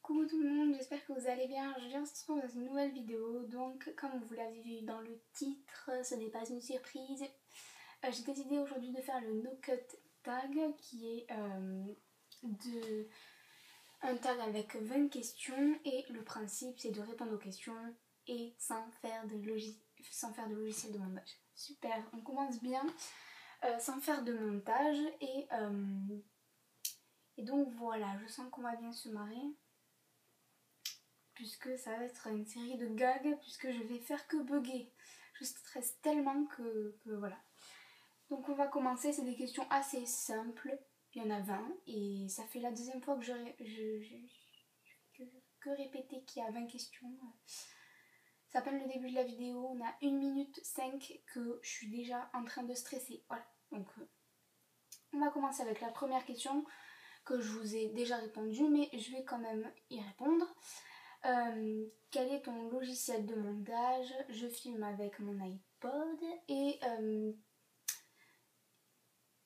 Coucou tout le monde, j'espère que vous allez bien. Je viens de se retrouver dans une nouvelle vidéo. Donc, comme vous l'avez vu dans le titre, ce n'est pas une surprise. J'ai décidé aujourd'hui de faire le no-cut tag qui est un tag avec 20 questions. Et le principe, c'est de répondre aux questions et sans faire de logiciel de montage. Super, on commence bien sans faire de montage. Et donc voilà, je sens qu'on va bien se marrer. Puisque ça va être une série de gags, puisque je vais faire que bugger. Je stresse tellement que voilà. Donc on va commencer, c'est des questions assez simples. Il y en a 20 et ça fait la deuxième fois que je répéter qu'il y a 20 questions. Ça peine le début de la vidéo, on a 1 minute 5 que je suis déjà en train de stresser. Voilà, donc on va commencer avec la première question que je vous ai déjà répondu, mais je vais quand même y répondre. Quel est ton logiciel de montage? Je filme avec mon iPod et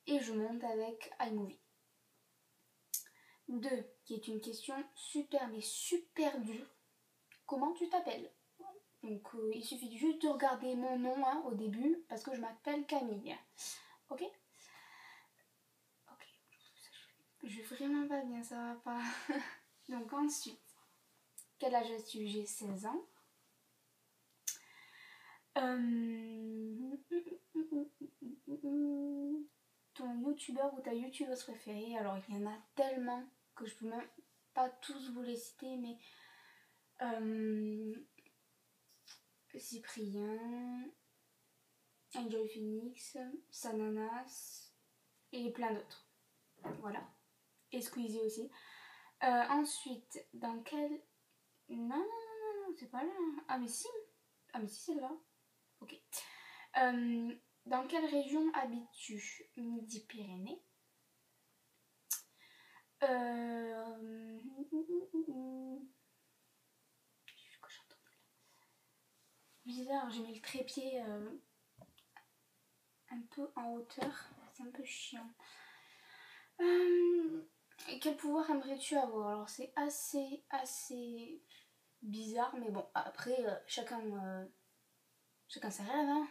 je monte avec iMovie. 2, qui est une question super mais super dure. Comment tu t'appelles? Donc il suffit juste de regarder mon nom au début parce que je m'appelle Camille. Ok? Ok. Je vais vraiment pas bien, ça va pas. Donc ensuite, quel âge as-tu? J'ai 16 ans. Ton youtubeur ou ta youtubeuse préférée? Alors il y en a tellement que je peux même pas tous vous les citer, mais Cyprien, Enjoy Phoenix, Sananas et plein d'autres. Voilà. Et Squeezie aussi. Ensuite, dans quel... Non, c'est pas là. Ah mais si c'est là. Ok. Dans quelle région habites-tu? Midi-Pyrénées. Bizarre, j'ai mis le trépied un peu en hauteur. C'est un peu chiant. Quel pouvoir aimerais-tu avoir? Alors c'est assez bizarre, mais bon, après chacun ses rêves.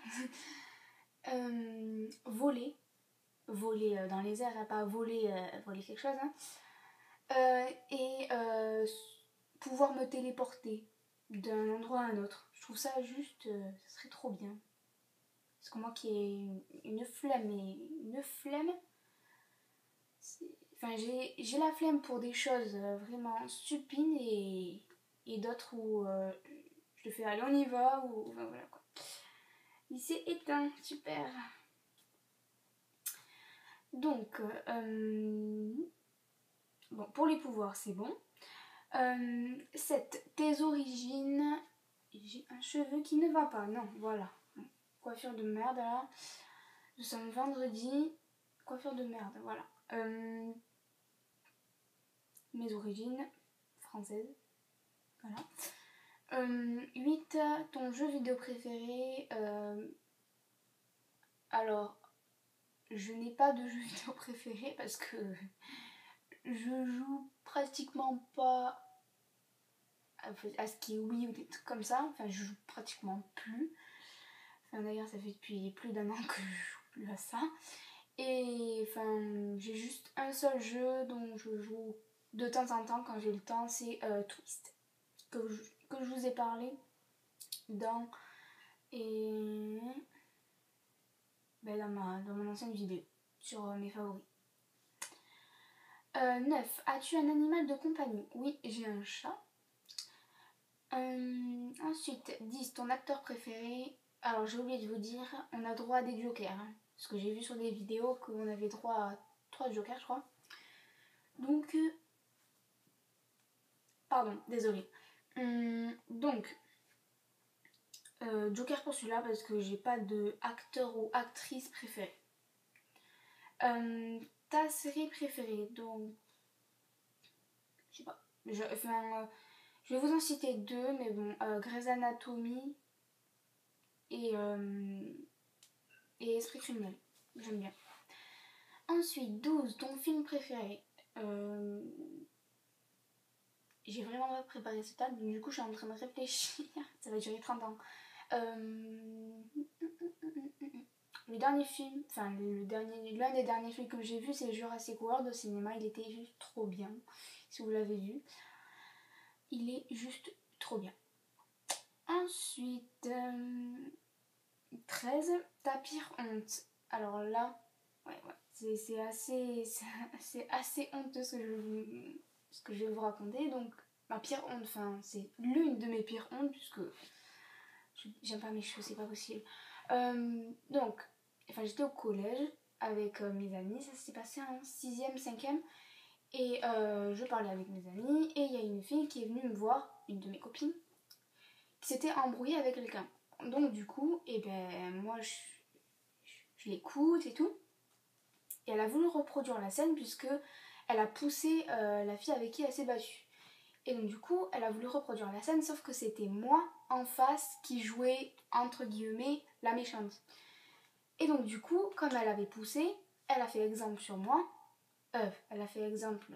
Voler dans les airs, pas voler quelque chose. Et pouvoir me téléporter d'un endroit à un autre. Je trouve ça juste, ça serait trop bien. Parce que moi qui ai une flemme, enfin j'ai la flemme pour des choses vraiment stupides et d'autres où je te fais aller on y va ou enfin voilà quoi. Il s'est éteint, super. Donc bon, pour les pouvoirs c'est bon. 7. Tes origines. J'ai un cheveu qui ne va pas, non, voilà. Coiffure de merde là. Nous sommes vendredi. Coiffure de merde, voilà. Mes origines françaises. Voilà. 8. Ton jeu vidéo préféré. Alors, je n'ai pas de jeu vidéo préféré parce que je joue pratiquement pas à ce qui est Wii ou des trucs comme ça. Enfin, je joue pratiquement plus. Enfin, d'ailleurs, ça fait depuis plus d'1 an que je joue plus à ça. Et enfin, j'ai juste un seul jeu dont je joue de temps en temps quand j'ai le temps, c'est Twist. Que je vous ai parlé dans mon ancienne vidéo sur mes favoris. 9. As-tu un animal de compagnie? Oui, j'ai un chat. Ensuite, 10. Ton acteur préféré? Alors j'ai oublié de vous dire, on a droit à des jokers. Parce que j'ai vu sur des vidéos qu'on avait droit à 3 jokers, je crois. Donc, pardon, désolée. Donc, joker pour celui-là parce que j'ai pas de acteur ou actrice préférée. Ta série préférée? Donc, je sais pas. Je vais vous en citer 2, mais bon, Grey's Anatomy et Esprit criminel. J'aime bien. Ensuite, 12. Ton film préféré? j'ai vraiment pas préparé ce table, donc du coup je suis en train de réfléchir. Ça va durer 30 ans. Le dernier film, enfin l'un des derniers films que j'ai vu, c'est Jurassic World au cinéma. Il était juste trop bien. Si vous l'avez vu, il est juste trop bien. Ensuite, 13, ta pire honte. Alors là, ouais, c'est assez honteux ce que je vais vous raconter. Donc, ma pire honte, enfin, c'est l'une de mes pires hontes, puisque j'aime pas mes cheveux, c'est pas possible. Donc, enfin, j'étais au collège avec mes amis, ça s'est passé en 6e, 5e, et je parlais avec mes amis, et il y a une fille qui est venue me voir, une de mes copines, qui s'était embrouillée avec quelqu'un. Donc du coup, et ben moi je l'écoute et tout, et elle a voulu reproduire la scène puisque elle a poussé la fille avec qui elle s'est battue. Et donc du coup, elle a voulu reproduire la scène, sauf que c'était moi en face qui jouait entre guillemets la méchante. Et donc du coup, comme elle avait poussé, elle a fait exemple sur moi, elle a fait exemple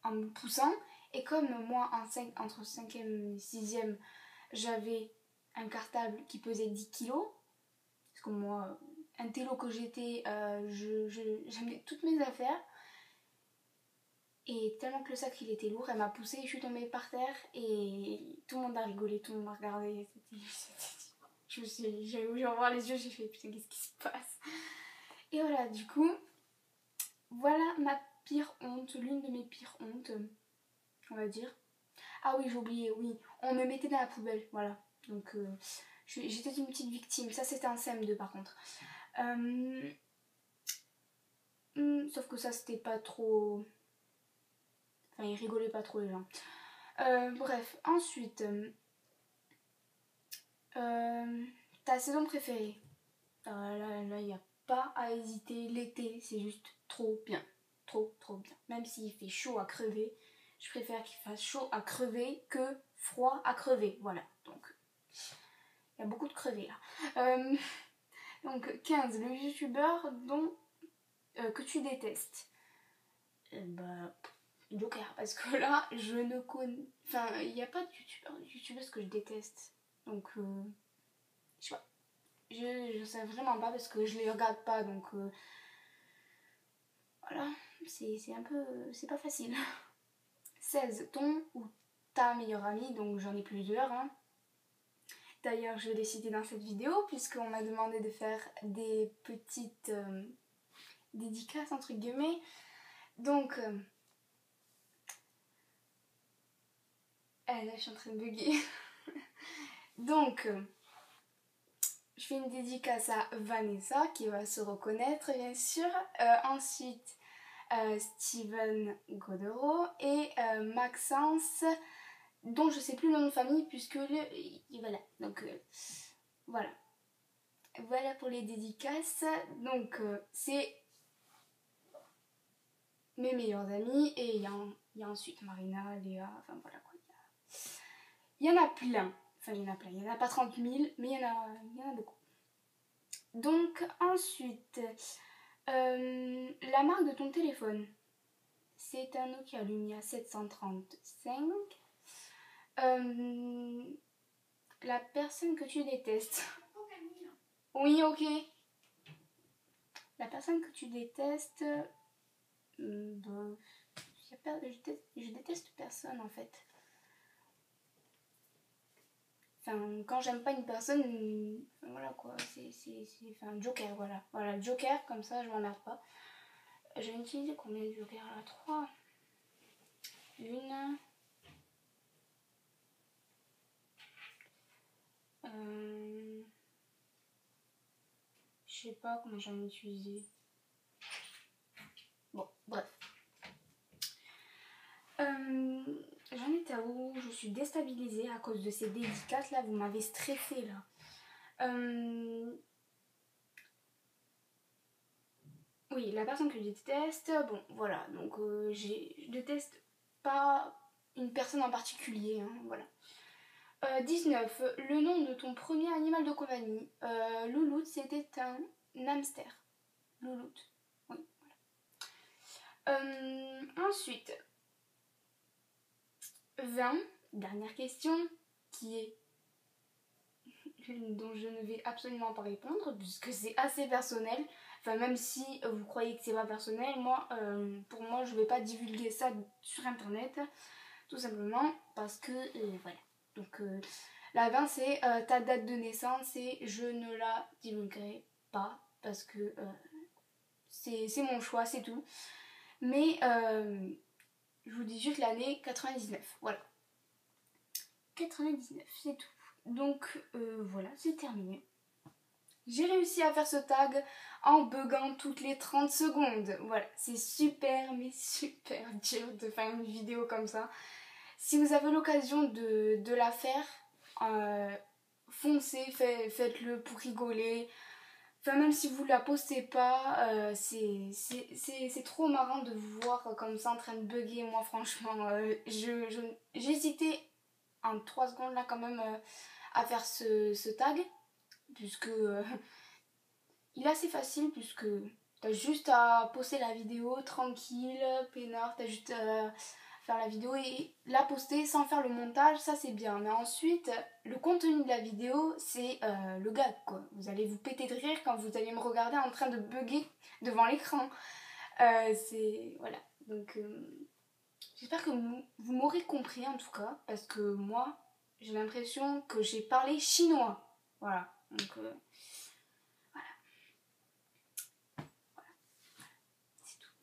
en me poussant, et comme moi entre 5e et 6e, j'avais un cartable qui pesait 10 kilos, parce que moi, un télo que j'étais, j'amenais toutes mes affaires, et tellement que le sac il était lourd, elle m'a poussée, je suis tombée par terre, et tout le monde a rigolé, tout le monde m'a regardé, j'ai ouvert voir les yeux, j'ai fait putain qu'est-ce qui se passe. Et voilà, du coup, voilà ma pire honte, l'une de mes pires hontes, on va dire. Ah oui, j'ai oublié, oui, on me mettait dans la poubelle, voilà. Donc j'étais une petite victime, ça c'était un CM2 par contre. Sauf que ça c'était pas trop... Enfin, ils rigolaient pas trop les gens. Bref, ensuite, ta saison préférée. Là, il n'y a pas à hésiter, l'été c'est juste trop bien. Trop bien. Même s'il fait chaud à crever, je préfère qu'il fasse chaud à crever que froid à crever. Voilà, donc il y a beaucoup de crevés là. Donc 15, le youtubeur que tu détestes. Bah, Joker, parce que là, je ne connais... Enfin, il n'y a pas de youtubeuse que je déteste. Donc, je sais pas. Je sais vraiment pas parce que je les regarde pas, donc... voilà, c'est un peu... C'est pas facile. 16, ton ou ta meilleure amie, donc j'en ai plusieurs, hein. D'ailleurs, je vais les citer dans cette vidéo, puisqu'on m'a demandé de faire des petites dédicaces, entre guillemets. Donc... là, je suis en train de bugger. Donc, je fais une dédicace à Vanessa, qui va se reconnaître, bien sûr. Ensuite, Steven Godero et Maxence, dont je sais plus le nom de famille, puisque voilà. Donc, voilà. Voilà pour les dédicaces. Donc, c'est mes meilleurs amis. Et il y a ensuite Marina, Léa, enfin voilà quoi. Il y en a plein. Enfin, il y en a plein. Il n'y en a pas 30 000, mais il y en a beaucoup. Donc, ensuite, la marque de ton téléphone. C'est un Nokia Lumia 735. La personne que tu détestes. Oui, ok. La personne que tu détestes. Bon, je déteste personne en fait. Enfin, quand j'aime pas une personne, voilà quoi, c'est enfin, Joker, voilà. Voilà, Joker, comme ça je m'emmerde pas. Je vais utiliser combien de Jokers là? 3. Une. Je sais pas comment j'en ai utilisé. Bon, bref. J'en étais à où? Je suis déstabilisée à cause de ces dédicaces là, vous m'avez stressée là. Oui, la personne que je déteste, bon voilà, donc je déteste pas une personne en particulier, hein, voilà. 19, le nom de ton premier animal de compagnie. Louloute, c'était un hamster. Louloute, oui, voilà. Ensuite, 20, dernière question, qui est dont je ne vais absolument pas répondre puisque c'est assez personnel. Enfin, même si vous croyez que c'est pas personnel, moi, pour moi, je vais pas divulguer ça sur internet, tout simplement parce que voilà. Donc la 20 c'est ta date de naissance et je ne la divulguerai pas parce que c'est mon choix, c'est tout. Mais je vous dis juste l'année 99, voilà. 99, c'est tout. Donc voilà, c'est terminé. J'ai réussi à faire ce tag en buguant toutes les 30 secondes. Voilà, c'est super mais super dur de faire une vidéo comme ça. Si vous avez l'occasion de la faire, foncez, faites-le pour rigoler. Enfin, même si vous la postez pas, c'est trop marrant de vous voir comme ça en train de bugger. Moi, franchement, j'ai hésité en 3 secondes là quand même à faire ce tag. Puisque il est assez facile, puisque t'as juste à poster la vidéo tranquille, peinard, t'as juste à faire la vidéo et la poster sans faire le montage, ça c'est bien. Mais ensuite, le contenu de la vidéo, c'est le gag quoi. Vous allez vous péter de rire quand vous allez me regarder en train de bugger devant l'écran. C'est... voilà. Donc j'espère que vous m'aurez compris en tout cas, parce que moi, j'ai l'impression que j'ai parlé chinois. Voilà. Donc c'est tout.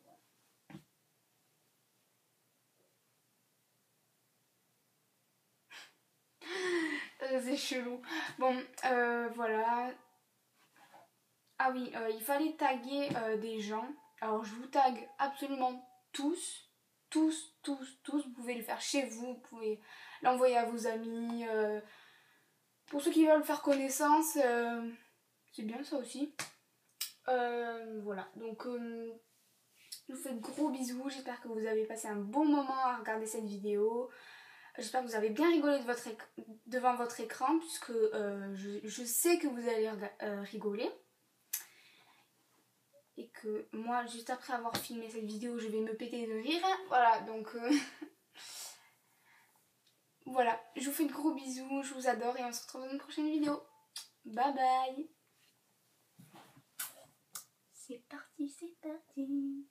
C'est chelou. Bon, voilà. Ah oui, il fallait taguer des gens. Alors je vous tag absolument tous. Tous, tous, tous. Vous pouvez le faire chez vous. Vous pouvez l'envoyer à vos amis. Pour ceux qui veulent faire connaissance, c'est bien ça aussi. Voilà. Donc je vous fais de gros bisous. J'espère que vous avez passé un bon moment à regarder cette vidéo. J'espère que vous avez bien rigolé devant votre écran, puisque je sais que vous allez rigoler. Et que moi, juste après avoir filmé cette vidéo, je vais me péter de rire. Voilà, donc voilà. Je vous fais de gros bisous, je vous adore et on se retrouve dans une prochaine vidéo. Bye bye. C'est parti, c'est parti.